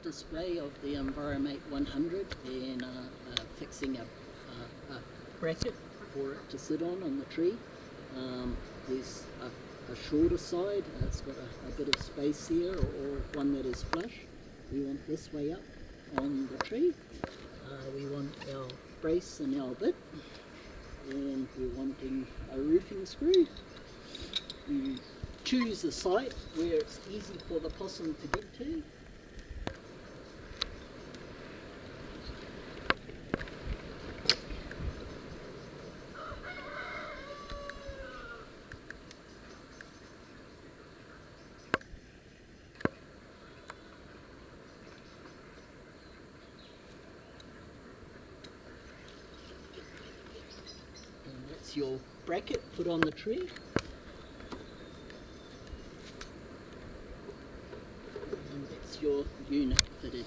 display of the enviroMate100 and fixing a bracket for it to sit on the tree. There's a shorter side, it's got a bit of space here, or one that is flush. We want this way up on the tree. We want our brace and our bit, and we're wanting a roofing screw. You choose a site where it's easy for the possum to get to. Your bracket put on the tree, and that's your unit fitted.